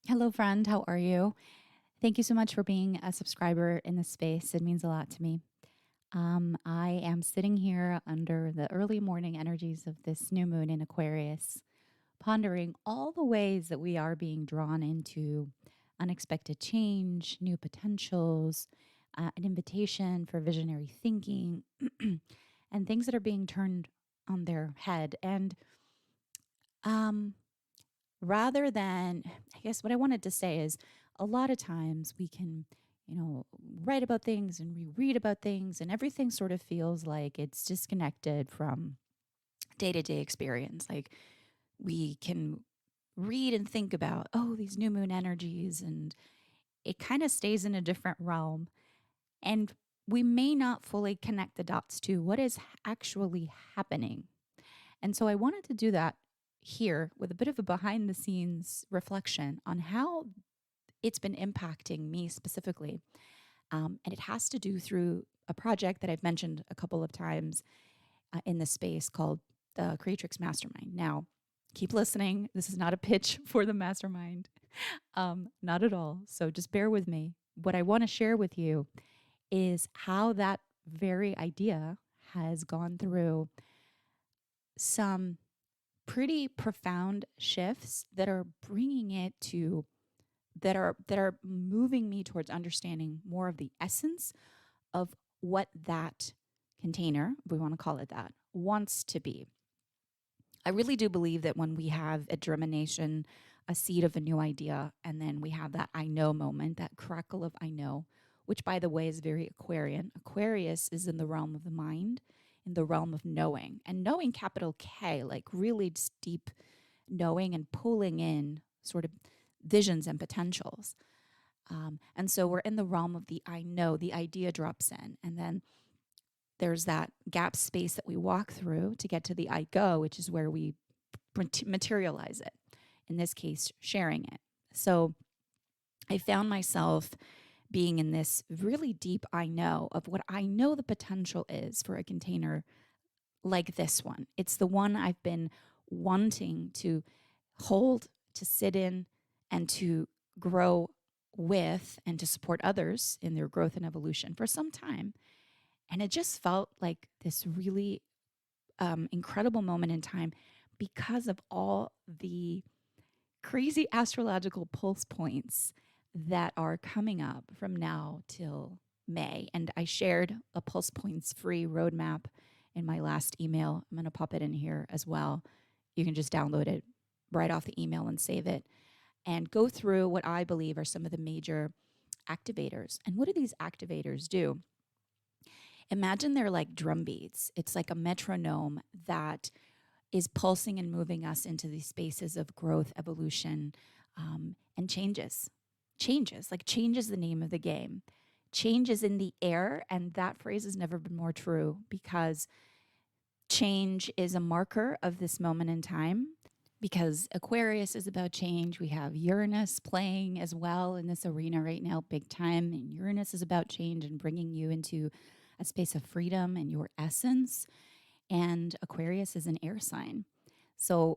Hello, friend. How are you? Thank you so much for being a subscriber in this space. It means a lot to me. I am sitting here under the early morning energies of this new moon in Aquarius, pondering all the ways that we are being drawn into unexpected change, new potentials, an invitation for visionary thinking, and things that are being turned on their head. And um, rather than, I guess what I wanted to say is a lot of times we can, write about things and reread about things, and everything sort of feels like it's disconnected from day to day experience. Like we can read and think about, oh, these new moon energies, and it kind of stays in a different realm. And we may not fully connect the dots to what is actually happening. And so I wanted to do that here with a bit of a behind the scenes reflection on how it's been impacting me specifically. And it has to do through a project that I've mentioned a couple of times in this space called the Creatrix Mastermind. Now, keep listening. This is not a pitch for the mastermind, not at all. So just bear with me. What I want to share with you is how that very idea has gone through some pretty profound shifts that are bringing it to that are moving me towards understanding more of the essence of what that container, if we want to call it that, wants to be. I really do believe that when we have a germination, a seed of a new idea, and then we have that I know moment, that crackle of I know, which by the way is very Aquarian. Aquarius is in the realm of the mind, in the realm of knowing, and knowing capital K, like really deep knowing and pulling in sort of visions and potentials. And so we're in the realm of the I know, the idea drops in. And then there's that gap space that we walk through to get to the I go, which is where we materialize it. In this case, sharing it. So I found myself being in this really deep I know of what I know the potential is for a container like this one. It's the one I've been wanting to hold, to sit in, and to grow with, and to support others in their growth and evolution for some time. And it just felt like this really incredible moment in time because of all the crazy astrological pulse points that are coming up from now till May. And I shared a pulse points free roadmap in my last email. I'm going to pop it in here as well. You can just download it right off the email and save it and go through what I believe are some of the major activators. And what do these activators do? Imagine they're like drum beats. It's like a metronome that is pulsing and moving us into these spaces of growth, evolution, and changes. Changes, like change is the name of the game. Change is in the air, and that phrase has never been more true because change is a marker of this moment in time. Because Aquarius is about change. We have Uranus playing as well in this arena right now, big time. And Uranus is about change and bringing you into a space of freedom and your essence. And Aquarius is an air sign. So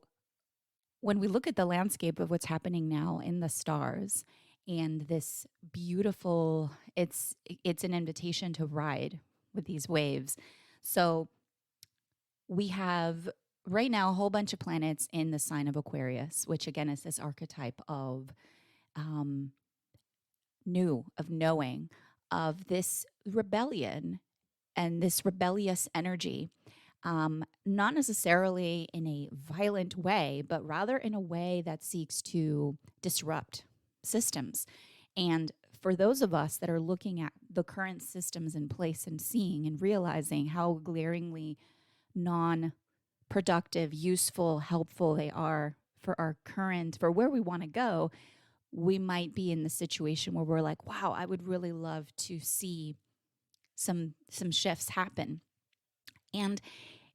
when we look at the landscape of what's happening now in the stars and this beautiful, it's an invitation to ride with these waves. So we have right now a whole bunch of planets in the sign of Aquarius, which again is this archetype of new, of knowing, of this rebellion and this rebellious energy. Not necessarily in a violent way, but rather in a way that seeks to disrupt systems. And for those of us that are looking at the current systems in place and seeing and realizing how glaringly non productive, useful, helpful they are for our current, for where we want to go, we might be in the situation where we're like, wow, I would really love to see some shifts happen. And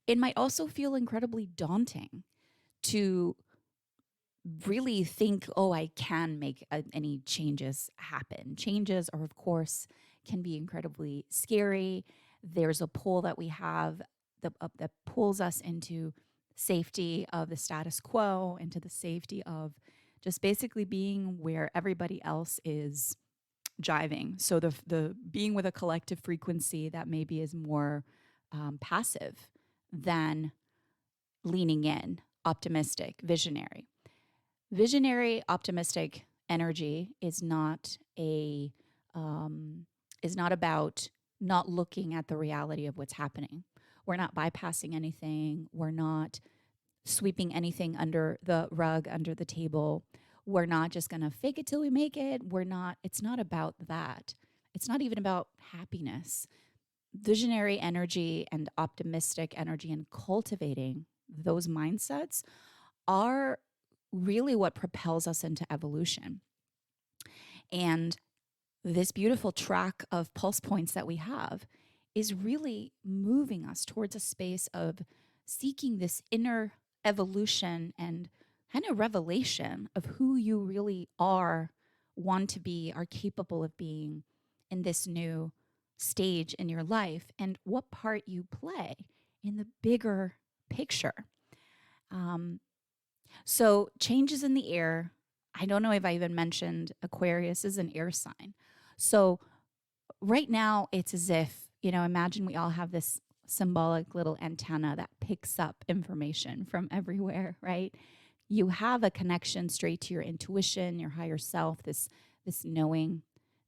it might also feel incredibly daunting to really think, oh, I can make any changes happen. Changes are, of course, can be incredibly scary. There's a pull that we have that pulls us into safety of the status quo, into the safety of just basically being where everybody else is jiving. So the being with a collective frequency that maybe is more passive than leaning in, optimistic, visionary. Visionary, optimistic energy is not about not looking at the reality of what's happening. We're not bypassing anything. We're not sweeping anything under the rug, under the table. We're not just going to fake it till we make it. It's not about that. It's not even about happiness. Visionary energy and optimistic energy and cultivating those mindsets are really what propels us into evolution. And this beautiful track of pulse points that we have is really moving us towards a space of seeking this inner evolution and kind of revelation of who you really are, want to be, are capable of being in this new stage in your life, and what part you play in the bigger picture. So changes in the air. I don't know if I even mentioned Aquarius is an air sign. So right now it's as if, imagine we all have this symbolic little antenna that picks up information from everywhere, right? You have a connection straight to your intuition, your higher self, this knowing,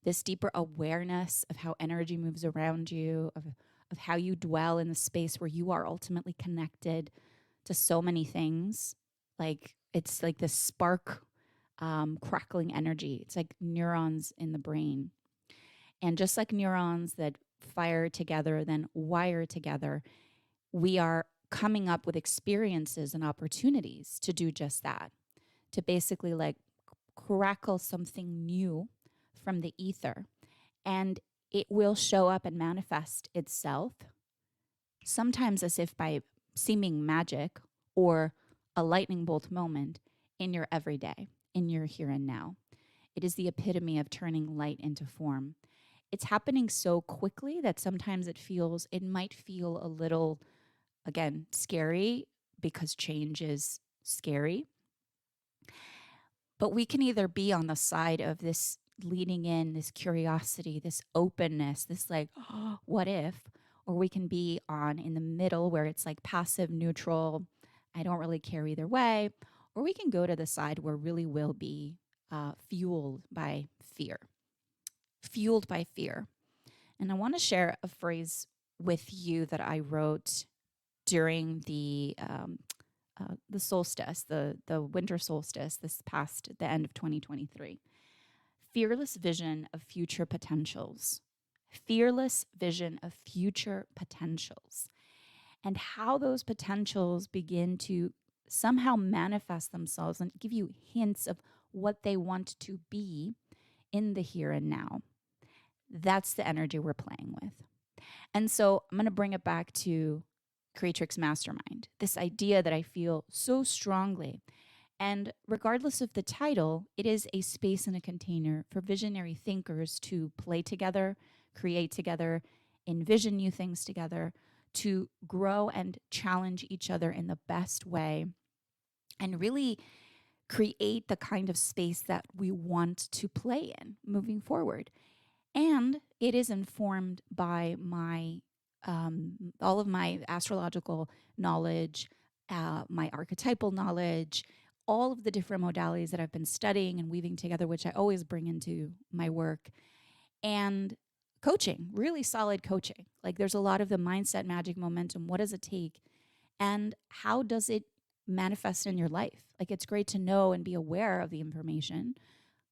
this deeper awareness of how energy moves around you, of how you dwell in the space where you are ultimately connected to so many things. Like it's like this spark, crackling energy. It's like neurons in the brain. And just like neurons that fire together, then wire together, we are coming up with experiences and opportunities to do just that, to basically like crackle something new from the ether. And it will show up and manifest itself, sometimes as if by seeming magic or a lightning bolt moment in your everyday, in your here and now. It is the epitome of turning light into form. It's happening so quickly that sometimes it might feel a little, again, scary because change is scary. But we can either be on the side of this leaning in, this curiosity, this openness, this like, oh, what if? Or we can be in the middle where it's like passive, neutral. I don't really care either way. Or we can go to the side where really will be fueled by fear. Fueled by fear. And I want to share a phrase with you that I wrote during the solstice, the winter solstice, the end of 2023. Fearless vision of future potentials. Fearless vision of future potentials. And how those potentials begin to somehow manifest themselves and give you hints of what they want to be in the here and now. That's the energy we're playing with. And so I'm going to bring it back to Creatrix Mastermind, this idea that I feel so strongly. And regardless of the title, it is a space and a container for visionary thinkers to play together, create together, envision new things together, to grow and challenge each other in the best way, and really create the kind of space that we want to play in moving forward. And it is informed by my all of my astrological knowledge, my archetypal knowledge, all of the different modalities that I've been studying and weaving together, which I always bring into my work, and coaching, really solid coaching. Like there's a lot of the mindset, magic, momentum. What does it take? And how does it manifest in your life? Like it's great to know and be aware of the information.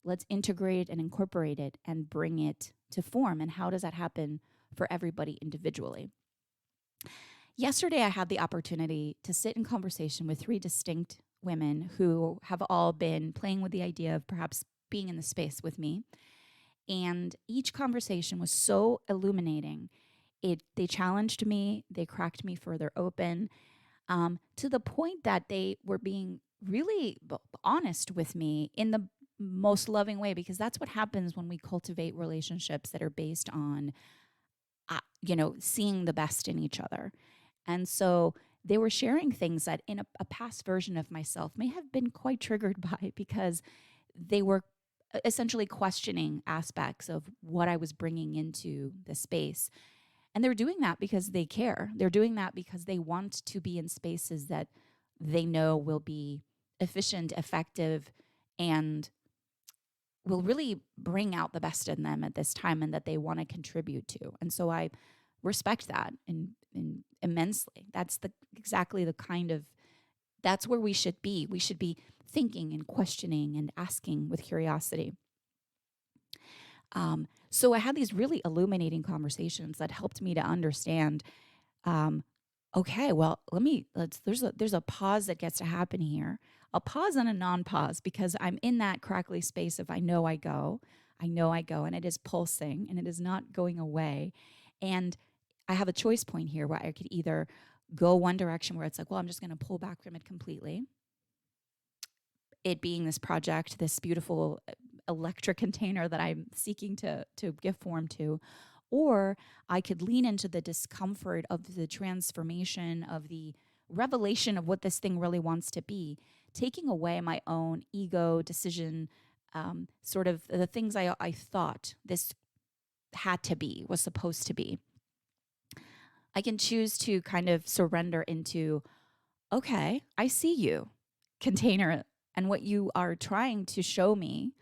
Let's integrate and incorporate it and bring it to form. And how does that happen for everybody individually? Yesterday, I had the opportunity to sit in conversation with 3 distinct women who have all been playing with the idea of perhaps being in the space with me. And each conversation was so illuminating. They challenged me, they cracked me further open, to the point that they were being really honest with me in the most loving way, because that's what happens when we cultivate relationships that are based on, seeing the best in each other. And so they were sharing things that in a past version of myself may have been quite triggered by, because they were essentially questioning aspects of what I was bringing into the space. And they're doing that because they care. They're doing that because they want to be in spaces that they know will be efficient, effective, and will really bring out the best in them at this time, and that they want to contribute to. And so I respect that in immensely. That's exactly the kind of, that's where we should be. We should be thinking and questioning and asking with curiosity. So I had these really illuminating conversations that helped me to understand, okay, well, there's a pause that gets to happen here. I'll pause and a non-pause, because I'm in that crackly space of I know I go, and it is pulsing and it is not going away. And I have a choice point here where I could either go one direction where it's like, well, I'm just going to pull back from it completely. It being this project, this beautiful electric container that I'm seeking to give form to. Or I could lean into the discomfort of the transformation, of the revelation of what this thing really wants to be, taking away my own ego, decision, sort of the things I thought this had to be, was supposed to be. I can choose to kind of surrender into, okay, I see you, container, and what you are trying to show me,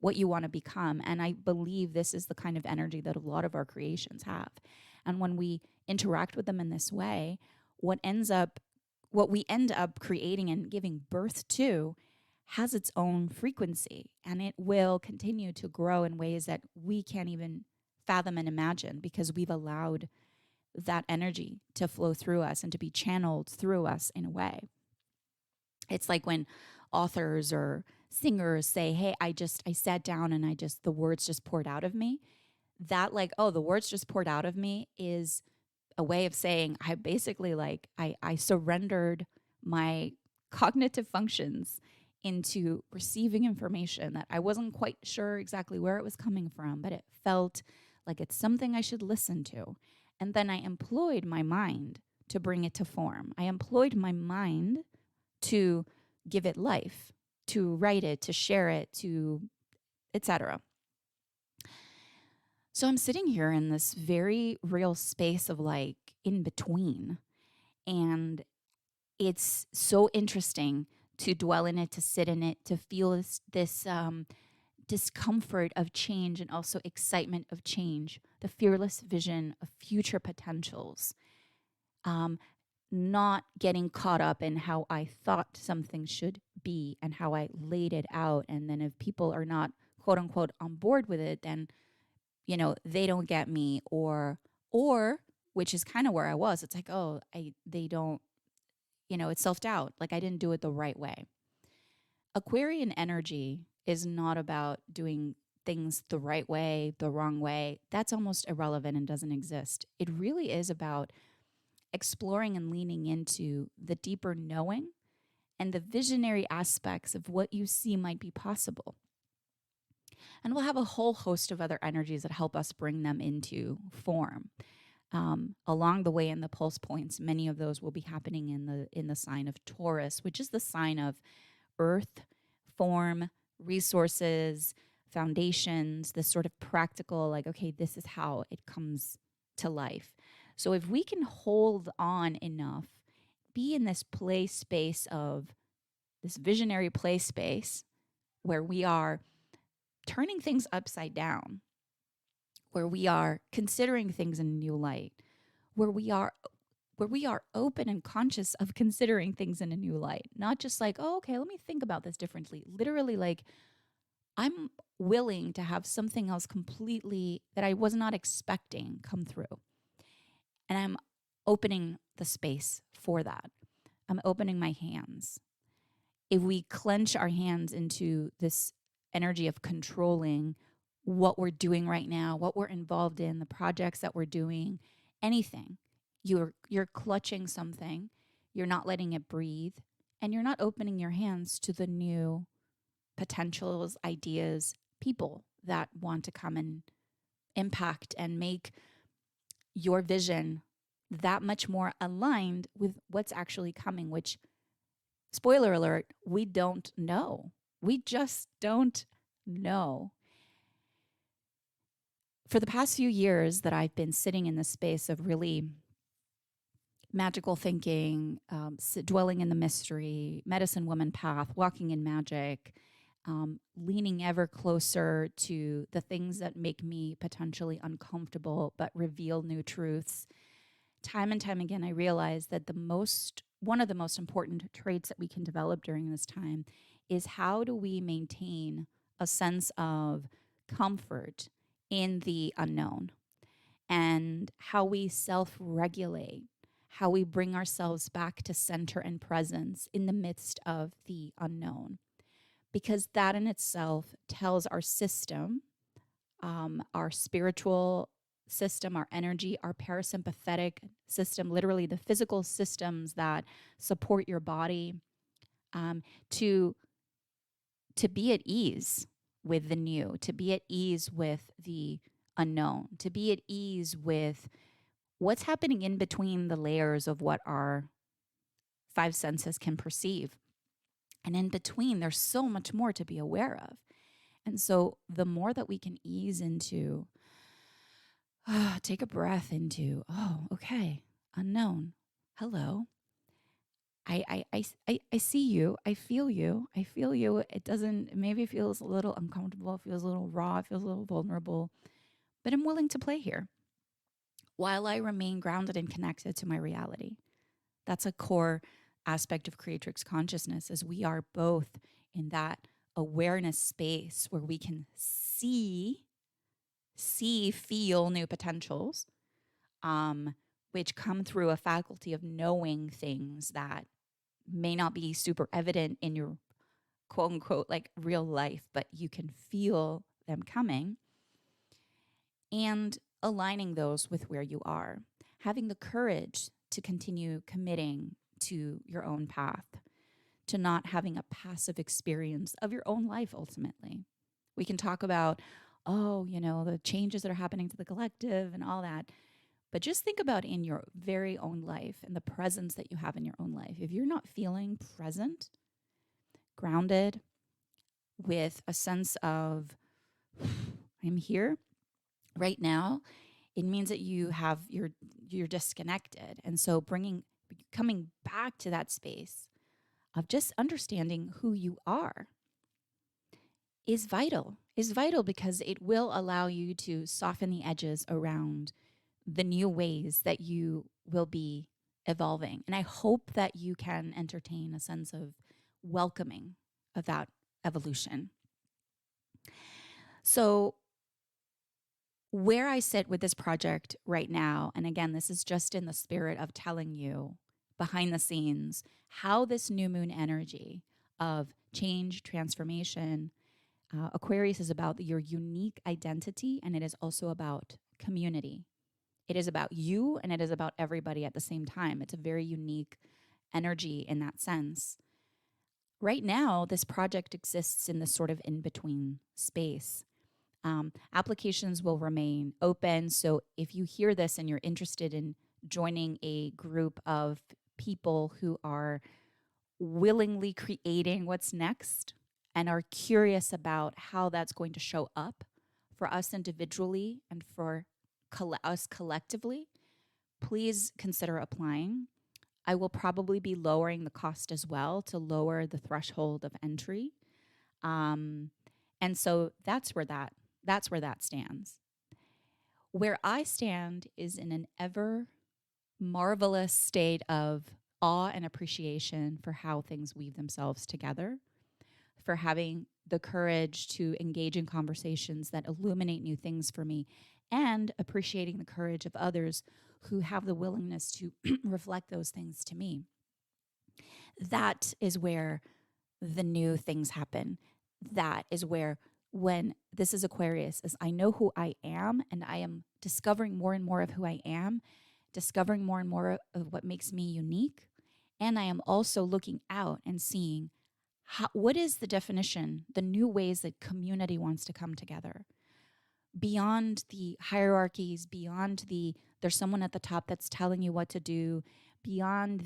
what you want to become. And I believe this is the kind of energy that a lot of our creations have. And when we interact with them in this way, what we end up creating and giving birth to has its own frequency, and it will continue to grow in ways that we can't even fathom and imagine, because we've allowed that energy to flow through us and to be channeled through us in a way. It's like when authors or singers say, hey, I sat down and the words just poured out of me. That, like, oh, the words just poured out of me is a way of saying I basically, like, I surrendered my cognitive functions into receiving information that I wasn't quite sure exactly where it was coming from, but it felt like it's something I should listen to. And then I employed my mind to bring it to form. I employed my mind to give it life, to write it, to share it, to etc. So I'm sitting here in this very real space of, like, in between. And it's so interesting to dwell in it, to sit in it, to feel this discomfort of change, and also excitement of change, the fearless vision of future potentials. Not getting caught up in how I thought something should be and how I laid it out. And then if people are not, quote unquote, on board with it, then, they don't get me, or which is kind of where I was. It's like, oh, they don't, it's self-doubt. Like, I didn't do it the right way. Aquarian energy is not about doing things the right way, the wrong way. That's almost irrelevant and doesn't exist. It really is about exploring and leaning into the deeper knowing and the visionary aspects of what you see might be possible. And we'll have a whole host of other energies that help us bring them into form. Along the way in the pulse points, many of those will be happening in the sign of Taurus, which is the sign of earth, form, resources, foundations, this sort of practical, like, okay, this is how it comes to life. So if we can hold on enough, be in this play space of this visionary play space where we are turning things upside down, where we are considering things in a new light, where we are open and conscious of considering things in a new light, not just like, oh, okay, let me think about this differently. Literally, like, I'm willing to have something else completely that I was not expecting come through. And I'm opening the space for that. I'm opening my hands. If we clench our hands into this energy of controlling what we're doing right now, what we're involved in, the projects that we're doing, anything, you're clutching something, you're not letting it breathe, and you're not opening your hands to the new potentials, ideas, people that want to come and impact and make your vision that much more aligned with what's actually coming, which, spoiler alert, we don't know. We just don't know. For the past few years that I've been sitting in this space of really magical thinking, dwelling in the mystery, medicine woman path, walking in magic, leaning ever closer to the things that make me potentially uncomfortable but reveal new truths. Time and time again, I realize that one of the most important traits that we can develop during this time is how do we maintain a sense of comfort in the unknown, and how we self-regulate, how we bring ourselves back to center and presence in the midst of the unknown. Because that in itself tells our system, our spiritual system, our energy, our parasympathetic system, literally the physical systems that support your body, to be at ease with the new, to be at ease with the unknown, to be at ease with what's happening in between the layers of what our five senses can perceive. And in between, there's so much more to be aware of. And so the more that we can ease into, take a breath into, okay, unknown, hello. I see you. I feel you. I feel you. Maybe it feels a little uncomfortable. It feels a little raw. It feels a little vulnerable. But I'm willing to play here while I remain grounded and connected to my reality. That's a core aspect of creatrix consciousness, as we are both in that awareness space where we can see, feel new potentials, which come through a faculty of knowing things that may not be super evident in your quote unquote like real life, but you can feel them coming, and aligning those with where you are, having the courage to continue committing to your own path, to not having a passive experience of your own life ultimately. We can talk about, the changes that are happening to the collective and all that. But just think about in your very own life and the presence that you have in your own life. If you're not feeling present, grounded, with a sense of, I'm here right now, it means that you're disconnected. And so coming back to that space of just understanding who you are is vital because it will allow you to soften the edges around the new ways that you will be evolving. And I hope that you can entertain a sense of welcoming of that evolution. So where I sit with this project right now, and again, this is just in the spirit of telling you behind the scenes how this new moon energy of change, transformation, Aquarius is about your unique identity, and it is also about community. It is about you, and it is about everybody at the same time. It's a very unique energy in that sense. Right now, this project exists in this sort of in-between space. Applications will remain open. So if you hear this and you're interested in joining a group of people who are willingly creating what's next and are curious about how that's going to show up for us individually and for us collectively, please consider applying. I will probably be lowering the cost as well to lower the threshold of entry. And so that's where that stands. Where I stand is in an ever marvelous state of awe and appreciation for how things weave themselves together, for having the courage to engage in conversations that illuminate new things for me, and appreciating the courage of others who have the willingness to reflect those things to me. That is where the new things happen. That is where, when this is Aquarius, is I know who I am, and I am discovering more and more of who I am, discovering more and more of what makes me unique. And I am also looking out and seeing what is the definition, the new ways that community wants to come together. beyond the hierarchies, beyond there's someone at the top that's telling you what to do, beyond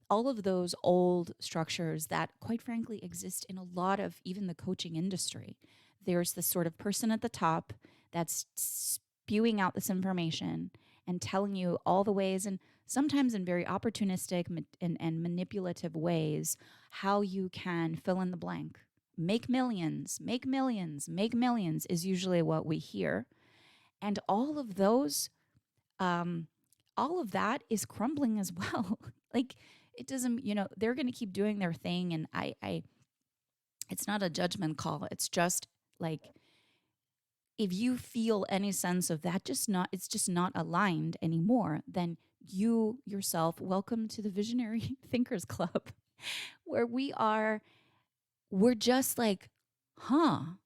all of those old structures that quite frankly exist in a lot of even the coaching industry. There's this sort of person at the top that's spewing out this information and telling you all the ways, and sometimes in very opportunistic and manipulative ways, how you can fill in the blank. Make millions, make millions, make millions is usually what we hear. And all of those, all of that is crumbling as well. Like, it doesn't, they're going to keep doing their thing. And it's not a judgment call. It's just like, if you feel any sense of that, it's just not aligned anymore, then you yourself, welcome to the Visionary Thinkers Club, where we're just like, how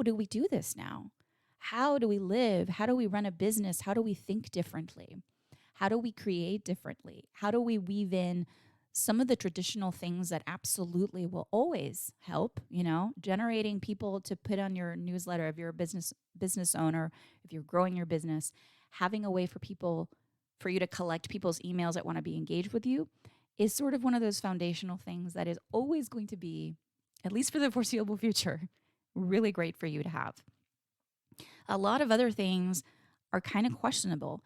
do we do this now? How do we live? How do we run a business? How do we think differently? How do we create differently? How do we weave in some of the traditional things that absolutely will always help, generating people to put on your newsletter if you're a business owner, if you're growing your business, having a way for you to collect people's emails that want to be engaged with you is sort of one of those foundational things that is always going to be, at least for the foreseeable future, really great for you to have. A lot of other things are kind of questionable.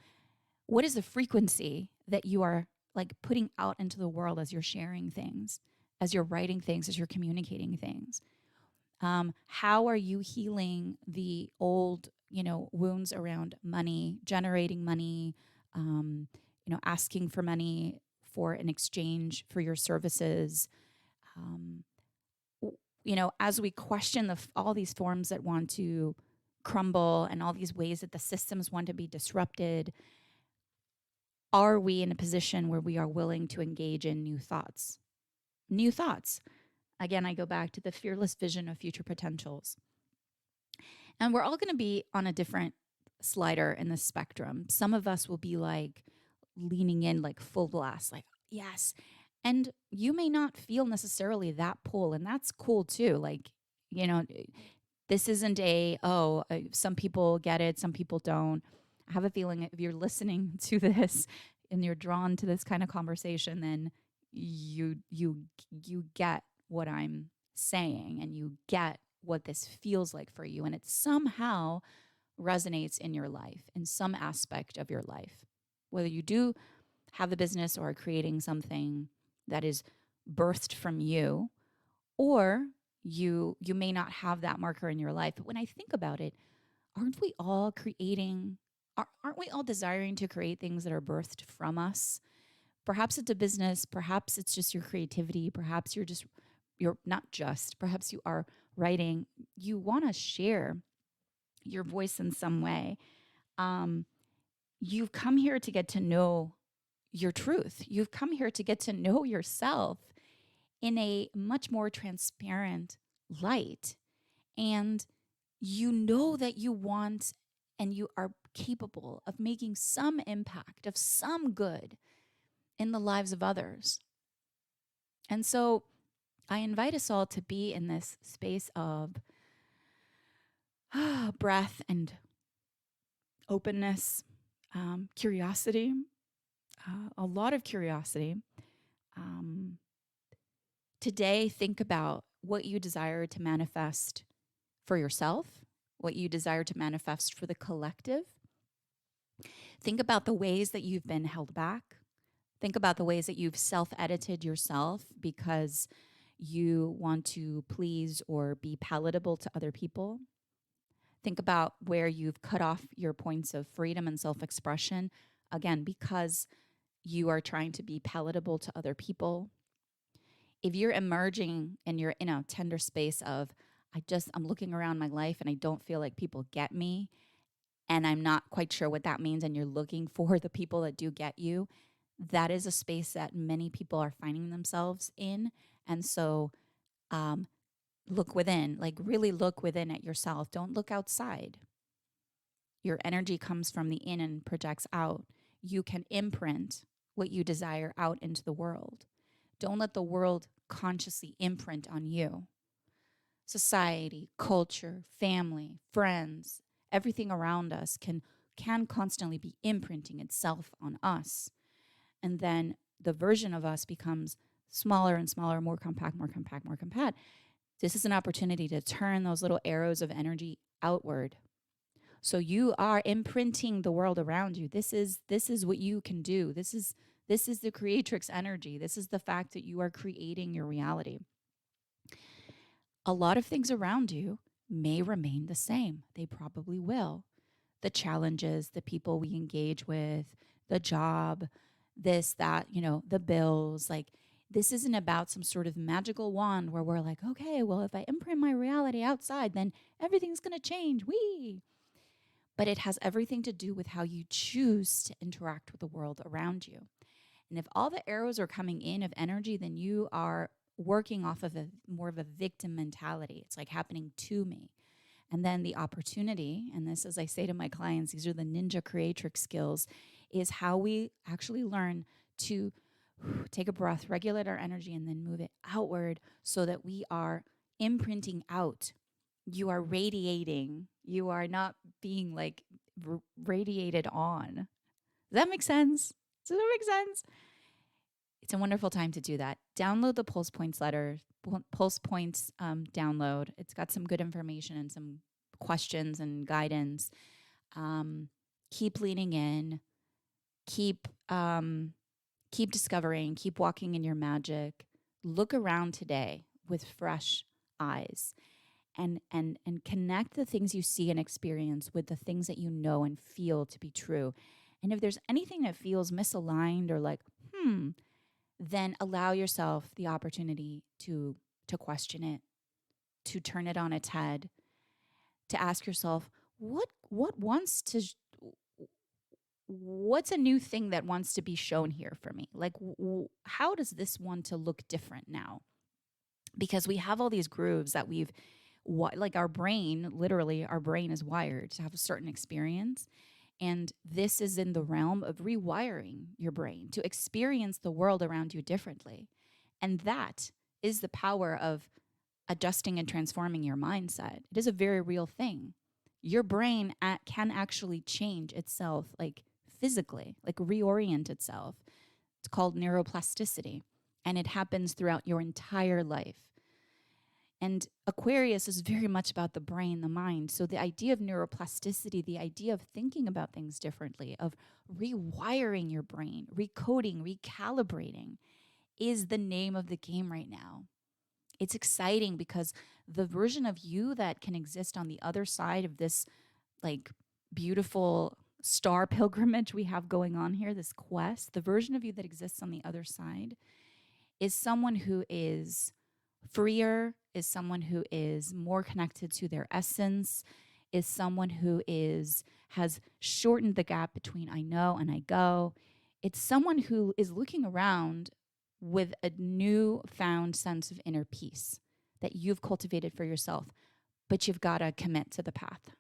What is the frequency that you are like putting out into the world as you're sharing things, as you're writing things, as you're communicating things? How are you healing the old, wounds around money, generating money, asking for money for an exchange for your services? As we question all these forms that want to crumble and all these ways that the systems want to be disrupted, are we in a position where we are willing to engage in new thoughts? New thoughts. Again, I go back to the fearless vision of future potentials. And we're all going to be on a different slider in the spectrum. Some of us will be like leaning in like full blast, like, yes. And you may not feel necessarily that pull, and that's cool too. Like, this isn't some people get it, some people don't. I have a feeling if you're listening to this and you're drawn to this kind of conversation, then you get what I'm saying, and you get what this feels like for you, and it somehow resonates in your life, in some aspect of your life. Whether you do have a business or are creating something that is birthed from you, or you may not have that marker in your life. But when I think about it, aren't we all desiring to create things that are birthed from us? Perhaps it's a business, perhaps it's just your creativity, perhaps perhaps you are writing, you want to share your voice in some way. You've come here to get to know your truth. You've come here to get to know yourself in a much more transparent light. And you know that you want and you are capable of making some impact, of some good in the lives of others. And so I invite us all to be in this space of breath and openness, curiosity, a lot of curiosity. Today, think about what you desire to manifest for yourself, what you desire to manifest for the collective. Think about the ways that you've been held back. Think about the ways that you've self-edited yourself because you want to please or be palatable to other people. Think about where you've cut off your points of freedom and self-expression, again, because you are trying to be palatable to other people. If you're emerging and you're in a tender space of, I'm looking around my life and I don't feel like people get me, and I'm not quite sure what that means, and you're looking for the people that do get you, that is a space that many people are finding themselves in. And so look within, like really look within at yourself. Don't look outside. Your energy comes from the in and projects out. You can imprint what you desire out into the world. Don't let the world consciously imprint on you. society, culture, family, friends, everything around us can constantly be imprinting itself on us. And then the version of us becomes smaller and smaller, more compact, more compact, more compact. This is an opportunity to turn those little arrows of energy outward. So you are imprinting the world around you. This is what you can do. This is the creatrix energy. This is the fact that you are creating your reality. A lot of things around you may remain the same. They probably will. The challenges, the people we engage with, the job, this, that, the bills. Like, this isn't about some sort of magical wand where we're like, okay, well, if I imprint my reality outside, then everything's going to change. Whee! But it has everything to do with how you choose to interact with the world around you. And if all the arrows are coming in of energy, then you are working off of more of a victim mentality. It's like happening to me. And then the opportunity, and this, as I say to my clients, these are the ninja creatrix skills, is how we actually learn to take a breath, regulate our energy, and then move it outward so that we are imprinting out. You are radiating. You are not being like radiated on. Does that make sense? Does that make sense? It's a wonderful time to do that. Download the Pulse Points letter, Pulse Points download. It's got some good information and some questions and guidance. Keep leaning in. Keep discovering. Keep walking in your magic. Look around today with fresh eyes, and connect the things you see and experience with the things that you know and feel to be true. And if there's anything that feels misaligned or like, then allow yourself the opportunity to question it, to turn it on its head, to ask yourself, what's a new thing that wants to be shown here for me? Like, how does this want to look different now? Because we have all these grooves that like our brain, literally our brain is wired to have a certain experience. And this is in the realm of rewiring your brain to experience the world around you differently. And that is the power of adjusting and transforming your mindset. It is a very real thing. Your brain can actually change itself, like physically, like reorient itself. It's called neuroplasticity, and it happens throughout your entire life. And Aquarius is very much about the brain, the mind. So the idea of neuroplasticity, the idea of thinking about things differently, of rewiring your brain, recoding, recalibrating, is the name of the game right now. It's exciting because the version of you that can exist on the other side of this like beautiful star pilgrimage we have going on here, this quest, the version of you that exists on the other side is someone who is freer, is someone who is more connected to their essence, is someone who has shortened the gap between I know and I go. It's someone who is looking around with a newfound sense of inner peace that you've cultivated for yourself, but you've got to commit to the path.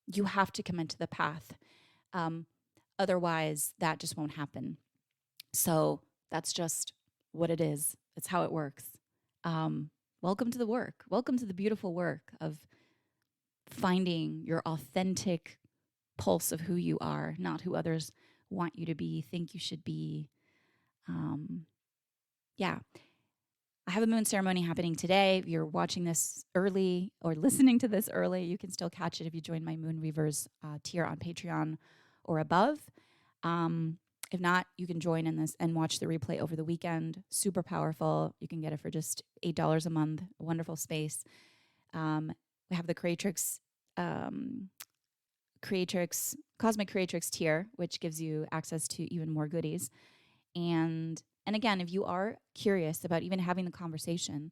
You have to commit to the path. Otherwise, that just won't happen. So that's just what it is. It's how it works. Welcome to the work. Welcome to the beautiful work of finding your authentic pulse of who you are, not who others want you to be, think you should be. Yeah. I have a moon ceremony happening today. If you're watching this early or listening to this early, you can still catch it if you join my Moon Reavers tier on Patreon or above. If not, you can join in this and watch the replay over the weekend. Super powerful. You can get it for just $8 a month. A wonderful space. We have the Cosmic Creatrix tier, which gives you access to even more goodies. And again, if you are curious about even having the conversation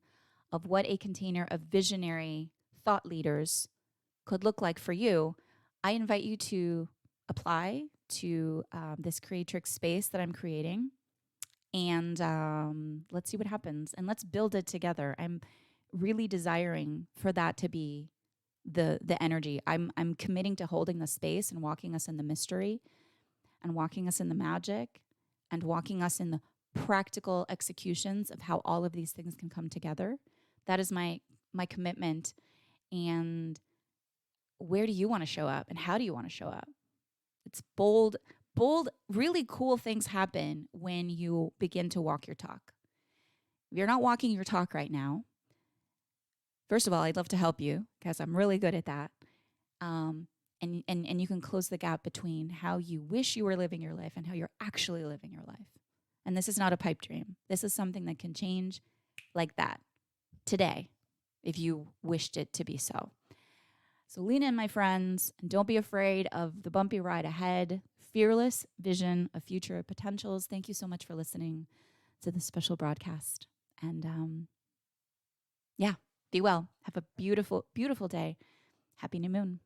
of what a container of visionary thought leaders could look like for you, I invite you to apply to this creatrix space that I'm creating. And let's see what happens. And let's build it together. I'm really desiring for that to be the energy. I'm committing to holding the space and walking us in the mystery and walking us in the magic and walking us in the practical executions of how all of these things can come together. That is my my commitment, and where do you want to show up and how do you want to show up? It's bold, really cool things happen when you begin to walk your talk. If you're not walking your talk right now, first of all, I'd love to help you because I'm really good at that. And you can close the gap between how you wish you were living your life and how you're actually living your life. And this is not a pipe dream. This is something that can change like that today if you wished it to be so. So lean in, my friends, and don't be afraid of the bumpy ride ahead. Fearless vision of future potentials. Thank you so much for listening to this special broadcast. And be well. Have a beautiful, beautiful day. Happy new moon.